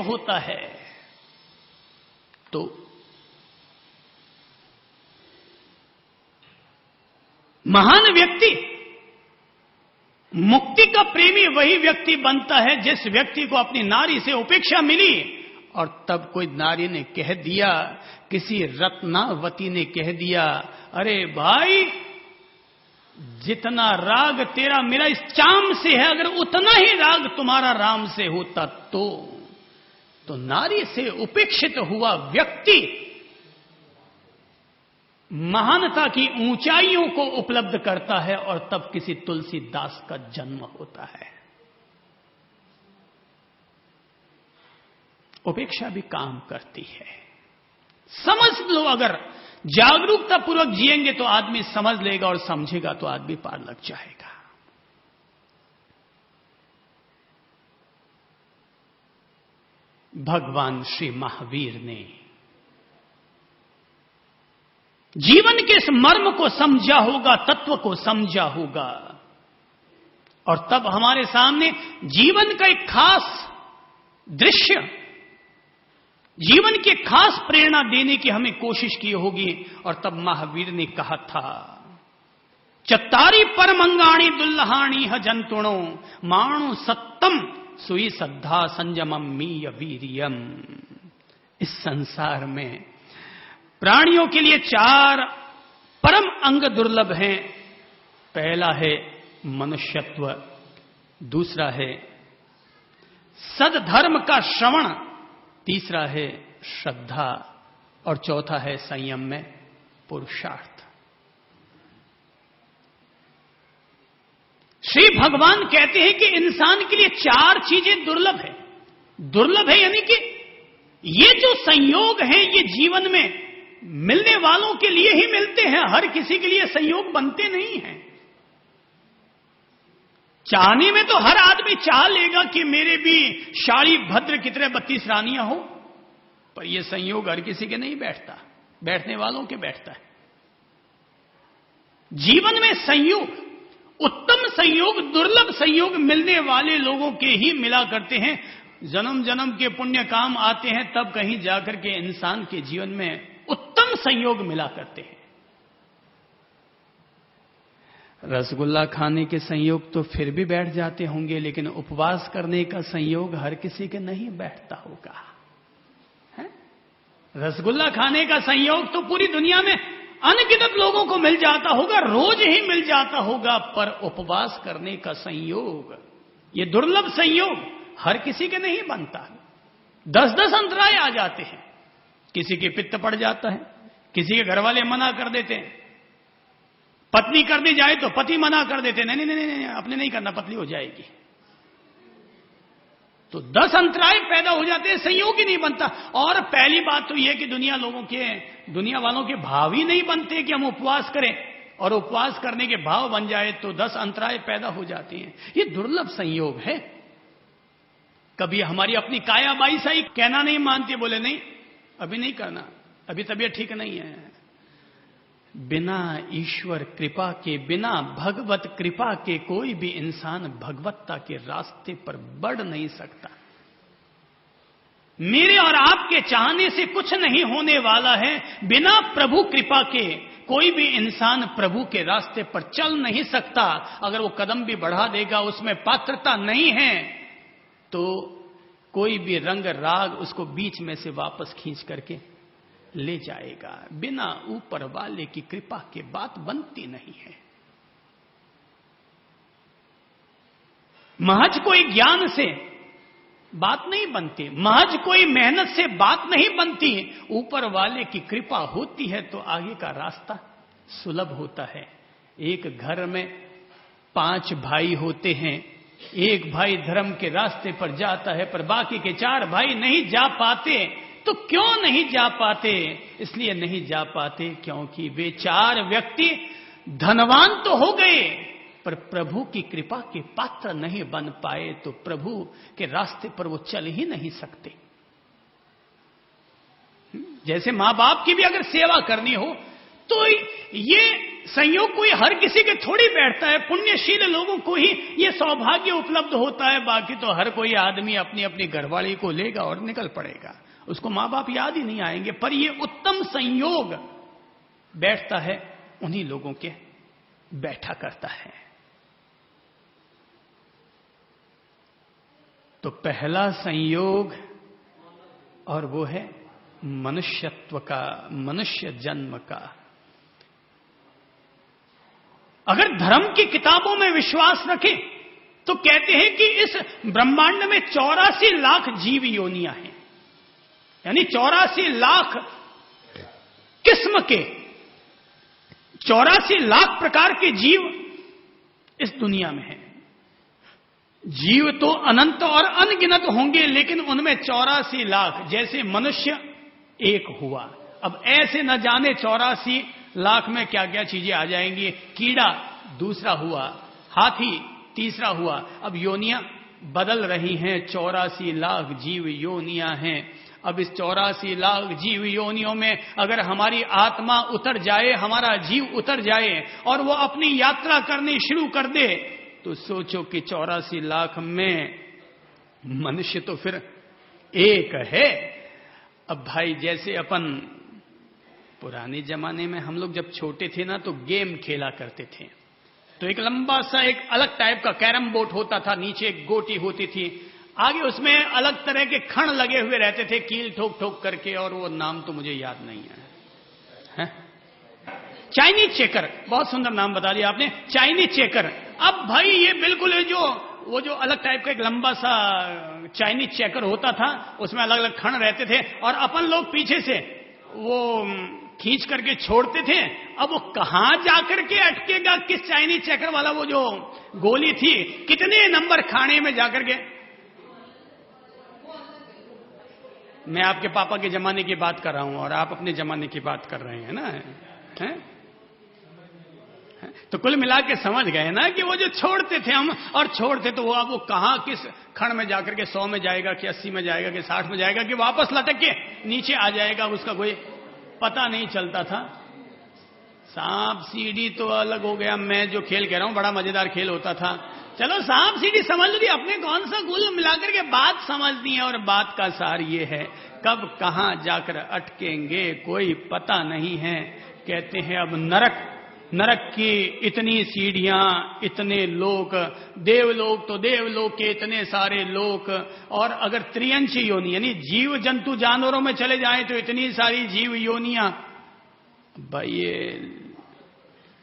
होता है। तो महान व्यक्ति, मुक्ति का प्रेमी वही व्यक्ति बनता है जिस व्यक्ति को अपनी नारी से उपेक्षा मिली और तब कोई नारी ने कह दिया, किसी रत्नावती ने कह दिया, अरे भाई जितना राग तेरा मेरा इस चाम से है, अगर उतना ही राग तुम्हारा राम से होता तो नारी से उपेक्षित हुआ व्यक्ति महानता की ऊंचाइयों को उपलब्ध करता है और तब किसी तुलसीदास का जन्म होता है। उपेक्षा भी काम करती है। समझ लो, अगर जागरूकता पूर्वक जिएंगे तो आदमी समझ लेगा और समझेगा तो आदमी पार लग जाएगा। भगवान श्री महावीर ने जीवन के इस मर्म को समझा होगा, तत्व को समझा होगा, और तब हमारे सामने जीवन का एक खास दृश्य, जीवन की खास प्रेरणा देने की हमें कोशिश की होगी। और तब महावीर ने कहा था, चत्तारी परमंगाणी दुल्लहाणी ह जंतुणो माणु सत्तम सुई श्रद्धा संयमम मीय वीरियम। इस संसार में प्राणियों के लिए 4 परम अंग दुर्लभ हैं। पहला है मनुष्यत्व, दूसरा है सदधर्म का श्रवण, तीसरा है श्रद्धा और चौथा है संयम में पुरुषार्थ। श्री भगवान कहते हैं कि इंसान के लिए 4 चीजें दुर्लभ है। दुर्लभ है यानी कि ये जो संयोग हैं ये जीवन में मिलने वालों के लिए ही मिलते हैं, हर किसी के लिए संयोग बनते नहीं हैं। चाहने में तो हर आदमी चाह लेगा कि मेरे भी शाली भद्र की तरह 32 रानियां हो, पर यह संयोग हर किसी के नहीं बैठता, बैठने वालों के बैठता है। जीवन में संयोग, उत्तम संयोग, दुर्लभ संयोग मिलने वाले लोगों के ही मिला करते हैं। जन्म जन्म के पुण्य काम आते हैं, तब कहीं जाकर के इंसान के जीवन में उत्तम संयोग मिला करते हैं। रसगुल्ला खाने के संयोग तो फिर भी बैठ जाते होंगे, लेकिन उपवास करने का संयोग हर किसी के नहीं बैठता होगा, है? रसगुल्ला खाने का संयोग तो पूरी दुनिया में अनगिनत लोगों को मिल जाता होगा, रोज ही मिल जाता होगा, पर उपवास करने का संयोग, ये दुर्लभ संयोग हर किसी के नहीं बनता। 10-10 अंतराय आ जाते हैं। किसी के पित्त पड़ जाता है, किसी के घर वाले मना कर देते हैं, पत्नी करने जाए तो पति मना कर देते, नहीं नहीं नहीं, अपने नहीं करना, पतली हो जाएगी। तो 10 अंतराय पैदा हो जाते हैं, संयोग ही नहीं बनता। और पहली बात तो यह कि दुनिया वालों के भाव ही नहीं बनते कि हम उपवास करें, और उपवास करने के भाव बन जाए तो 10 अंतराय पैदा हो जाते हैं। ये दुर्लभ संयोग है। कभी हमारी अपनी काया बाई सही कहना नहीं मानती, बोले नहीं अभी नहीं करना, अभी तबीयत ठीक नहीं है। बिना ईश्वर कृपा के, बिना भगवत कृपा के कोई भी इंसान भगवत्ता के रास्ते पर बढ़ नहीं सकता। मेरे और आपके चाहने से कुछ नहीं होने वाला है। बिना प्रभु कृपा के कोई भी इंसान प्रभु के रास्ते पर चल नहीं सकता। अगर वो कदम भी बढ़ा देगा, उसमें पात्रता नहीं है, तो कोई भी रंग राग उसको बीच में से वापस खींच करके ले जाएगा। बिना ऊपर वाले की कृपा के बात बनती नहीं है। महज कोई ज्ञान से बात नहीं बनती, महज कोई मेहनत से बात नहीं बनती। ऊपर वाले की कृपा होती है तो आगे का रास्ता सुलभ होता है। एक घर में 5 भाई होते हैं, एक भाई धर्म के रास्ते पर जाता है, पर बाकी के 4 भाई नहीं जा पाते। तो क्यों नहीं जा पाते? इसलिए नहीं जा पाते क्योंकि वे 4 व्यक्ति धनवान तो हो गए, पर प्रभु की कृपा के पात्र नहीं बन पाए। तो प्रभु के रास्ते पर वो चल ही नहीं सकते। जैसे मां बाप की भी अगर सेवा करनी हो तो ये संयोग कोई हर किसी के थोड़ी बैठता है, पुण्यशील लोगों को ही ये सौभाग्य उपलब्ध होता है। बाकी तो हर कोई आदमी अपनी अपनी घरवाली को लेगा और निकल पड़ेगा, उसको मां बाप याद ही नहीं आएंगे। पर ये उत्तम संयोग बैठता है उन्हीं लोगों के बैठा करता है। तो पहला संयोग और वो है मनुष्यत्व का, मनुष्य जन्म का। अगर धर्म की किताबों में विश्वास रखें तो कहते हैं कि इस ब्रह्मांड में 84 लाख जीव योनियां हैं, यानी 84 लाख किस्म के, 84 लाख प्रकार के जीव इस दुनिया में हैं। जीव तो अनंत और अनगिनत होंगे, लेकिन उनमें 84 लाख, जैसे मनुष्य एक हुआ, अब ऐसे न जाने 84 लाख में क्या क्या चीजें आ जाएंगी। कीड़ा दूसरा हुआ, हाथी तीसरा हुआ, अब योनियां बदल रही हैं। 84 लाख जीव योनियां हैं। अब इस 84 लाख जीव योनियों में अगर हमारी आत्मा उतर जाए, हमारा जीव उतर जाए और वो अपनी यात्रा करनी शुरू कर दे, तो सोचो कि 84 लाख में मनुष्य तो फिर एक है। अब भाई जैसे अपन पुराने जमाने में हम लोग जब छोटे थे ना, तो गेम खेला करते थे। तो एक लंबा सा एक अलग टाइप का कैरम बोर्ड होता था, नीचे एक गोटी होती थी, आगे उसमें अलग तरह के खण लगे हुए रहते थे, कील ठोक ठोक करके, और वो नाम तो मुझे याद नहीं है। चाइनीज चेकर, बहुत सुंदर नाम बता दिया आपने, चाइनीज चेकर। अब भाई ये बिल्कुल वो जो अलग टाइप का एक लंबा सा चाइनीज चेकर होता था, उसमें अलग अलग खण रहते थे और अपन लोग पीछे से वो खींच करके छोड़ते थे। अब वो कहां जाकर के अटकेगा, किस चाइनीज चेकर वाला वो जो गोली थी, कितने नंबर खाने में जाकर के। मैं आपके पापा के जमाने की बात कर रहा हूं और आप अपने जमाने की बात कर रहे हैं ना, हैं? तो कुल मिला के समझ गए ना कि वो जो छोड़ते थे हम, और छोड़ते तो वो कहां किस खंड में जाकर के 100 में जाएगा कि 80 में जाएगा कि 60 में जाएगा कि वापस लटक के नीचे आ जाएगा, उसका कोई पता नहीं चलता था। सांप सीढ़ी तो अलग हो गया, मैं जो खेल कह रहा हूं बड़ा मजेदार खेल होता था। चलो सांप सीढ़ी समझ ली, अपने कौन सा गुल मिलाकर के बात समझनी है, और बात का सार ये है कब कहां जाकर अटकेंगे कोई पता नहीं है। कहते हैं अब नरक की इतनी सीढ़ियां, इतने लोक, देवलोक तो देवलोक के इतने सारे लोक, और अगर त्रियंश योनि यानी जीव जंतु जानवरों में चले जाएं तो इतनी सारी जीव योनियां। भाई ये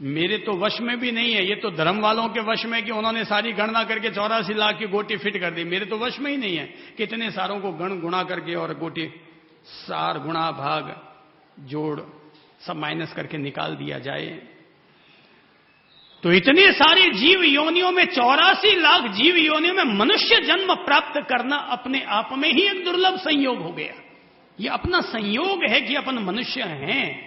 मेरे तो वश में भी नहीं है, ये तो धर्म वालों के वश में कि उन्होंने सारी गणना करके 84 लाख की गोटी फिट कर दी। मेरे तो वश में ही नहीं है कितने सारों को गण गुणा करके और गोटी सार गुणा भाग जोड़ सब माइनस करके निकाल दिया जाए। तो इतने सारे जीव योनियों में 84 लाख जीव योनियों में मनुष्य जन्म प्राप्त करना अपने आप में ही एक दुर्लभ संयोग हो गया। ये अपना संयोग है कि अपन मनुष्य हैं।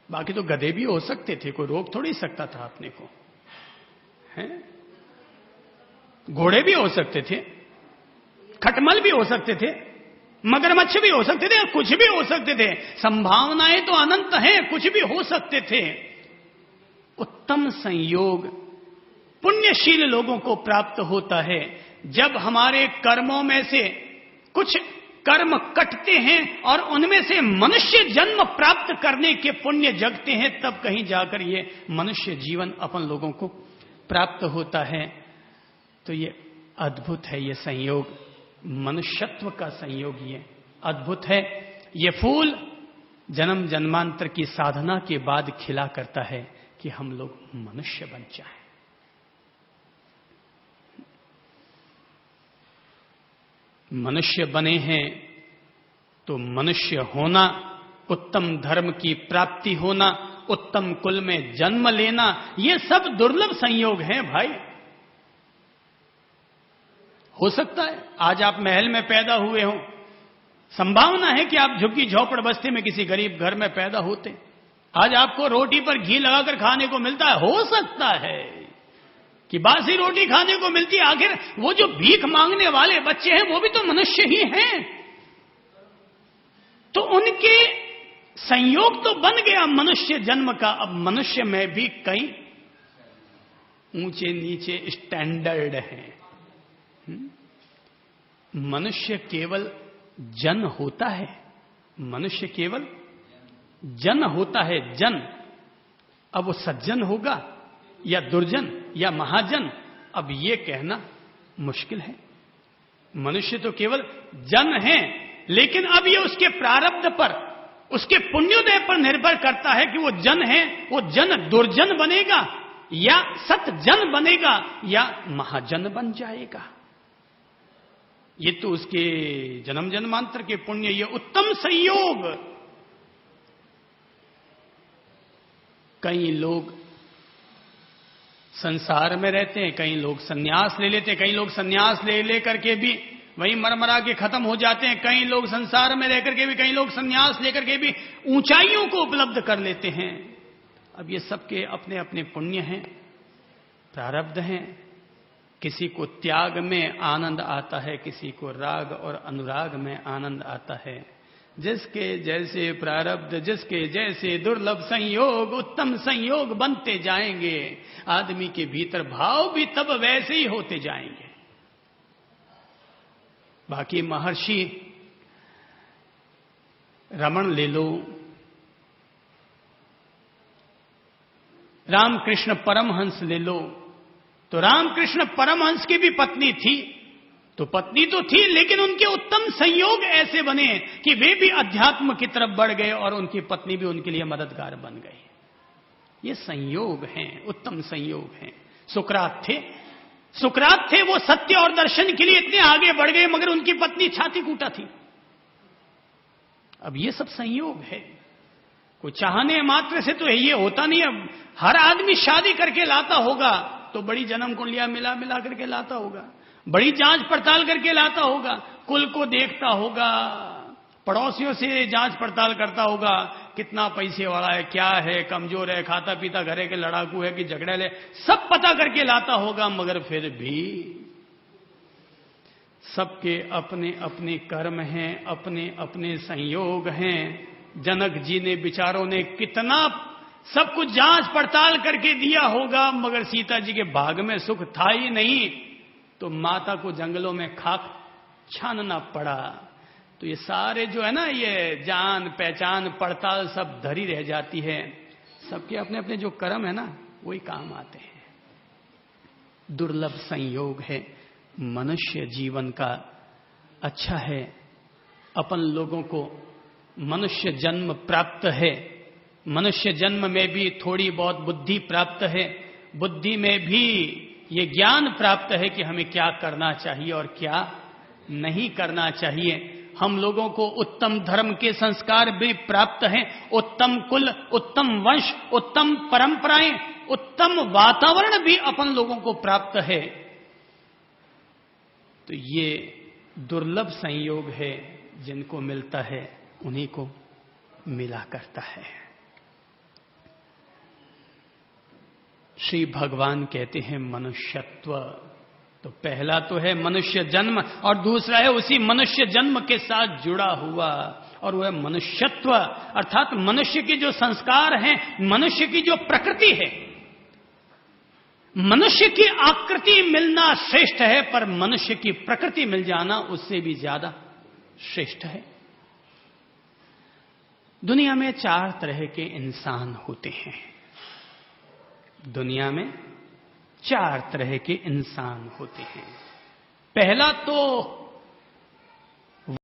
बाकी तो गधे भी हो सकते थे, कोई रोक थोड़ी सकता था अपने को, हैं? घोड़े भी हो सकते थे, खटमल भी हो सकते थे, मगरमच्छ भी हो सकते थे, कुछ भी हो सकते थे। संभावनाएं तो अनंत हैं, कुछ भी हो सकते थे। उत्तम संयोग पुण्यशील लोगों को प्राप्त होता है जब हमारे कर्मों में से कुछ कर्म कटते हैं और उनमें से मनुष्य जन्म प्राप्त करने के पुण्य जगते हैं, तब कहीं जाकर ये मनुष्य जीवन अपन लोगों को प्राप्त होता है। तो ये अद्भुत है, ये संयोग मनुष्यत्व का संयोग ये अद्भुत है। ये फूल जन्म जन्मांतर की साधना के बाद खिला करता है कि हम लोग मनुष्य बन जाएं। मनुष्य बने हैं तो मनुष्य होना, उत्तम धर्म की प्राप्ति होना, उत्तम कुल में जन्म लेना, ये सब दुर्लभ संयोग हैं भाई। हो सकता है आज आप महल में पैदा हुए हो, संभावना है कि आप झुग्गी झोपड़ बस्ती में किसी गरीब घर में पैदा होते, आज आपको रोटी पर घी लगाकर खाने को मिलता है। हो सकता है कि बासी रोटी खाने को मिलती है। आखिर वो जो भीख मांगने वाले बच्चे हैं वो भी तो मनुष्य ही हैं, तो उनके संयोग तो बन गया मनुष्य जन्म का। अब मनुष्य में भी कई ऊंचे नीचे स्टैंडर्ड हैं। मनुष्य केवल जन होता है, मनुष्य केवल जन होता है, जन। अब वो सज्जन होगा या दुर्जन या महाजन, अब ये कहना मुश्किल है। मनुष्य तो केवल जन है, लेकिन अब ये उसके प्रारब्ध पर, उसके पुण्योदय पर निर्भर करता है कि वो जन है, वो जन दुर्जन बनेगा या सतजन बनेगा या महाजन बन जाएगा। ये तो उसके जन्म जन्मांतर के पुण्य, ये उत्तम संयोग। कई लोग संसार में रहते हैं, कई लोग सन्यास ले लेते हैं, कई लोग सन्यास ले करके भी वहीं मरमरा के खत्म हो जाते हैं। कई लोग संसार में रहकर के भी, कई लोग सन्यास लेकर के भी ऊंचाइयों को उपलब्ध कर लेते हैं। अब ये सबके अपने अपने पुण्य हैं, प्रारब्ध हैं। किसी को त्याग में आनंद आता है, किसी को राग और अनुराग में आनंद आता है। जिसके जैसे प्रारब्ध, जिसके जैसे दुर्लभ संयोग, उत्तम संयोग बनते जाएंगे। आदमी के भीतर भाव भी तब वैसे ही होते जाएंगे। बाकी महर्षि रमण ले लो, रामकृष्ण परमहंस ले लो, तो रामकृष्ण परमहंस की भी पत्नी थी, तो पत्नी तो थी, लेकिन उनके उत्तम संयोग ऐसे बने कि वे भी अध्यात्म की तरफ बढ़ गए और उनकी पत्नी भी उनके लिए मददगार बन गई। ये संयोग हैं, उत्तम संयोग हैं। सुकरात थे, वो सत्य और दर्शन के लिए इतने आगे बढ़ गए, मगर उनकी पत्नी छाती कूटा थी। अब ये सब संयोग है। कोई चाहने मात्र से तो ये होता नहीं। अब हर आदमी शादी करके लाता होगा तो बड़ी जन्म कुंडलियां मिला करके लाता होगा, बड़ी जांच पड़ताल करके लाता होगा, कुल को देखता होगा, पड़ोसियों से जांच पड़ताल करता होगा, कितना पैसे वाला है, क्या है, कमजोर है, खाता पीता घरे के लड़ाकू है कि झगड़े, सब पता करके लाता होगा। मगर फिर भी सबके अपने अपने कर्म हैं, अपने अपने संयोग हैं। जनक जी ने, विचारों ने कितना सब कुछ जांच पड़ताल करके दिया होगा, मगर सीता जी के भाग में सुख था ही नहीं, तो माता को जंगलों में खाक छानना पड़ा। तो ये सारे जो है ना, ये जान पहचान पड़ताल सब धरी रह जाती है। सबके अपने अपने जो कर्म है ना, वही काम आते हैं। दुर्लभ संयोग है। मनुष्य जीवन का अच्छा है, अपन लोगों को मनुष्य जन्म प्राप्त है। मनुष्य जन्म में भी थोड़ी बहुत बुद्धि प्राप्त है। बुद्धि में भी ये ज्ञान प्राप्त है कि हमें क्या करना चाहिए और क्या नहीं करना चाहिए। हम लोगों को उत्तम धर्म के संस्कार भी प्राप्त हैं, उत्तम कुल, उत्तम वंश, उत्तम परंपराएं, उत्तम वातावरण भी अपन लोगों को प्राप्त है। तो ये दुर्लभ संयोग है, जिनको मिलता है उन्हीं को मिला करता है। श्री भगवान कहते हैं मनुष्यत्व। तो पहला तो है मनुष्य जन्म, और दूसरा है उसी मनुष्य जन्म के साथ जुड़ा हुआ, और वह मनुष्यत्व, अर्थात मनुष्य के जो संस्कार हैं, मनुष्य की जो प्रकृति है। मनुष्य की आकृति मिलना श्रेष्ठ है, पर मनुष्य की प्रकृति मिल जाना उससे भी ज्यादा श्रेष्ठ है। दुनिया में 4 तरह के इंसान होते हैं। दुनिया में 4 तरह के इंसान होते हैं। पहला तो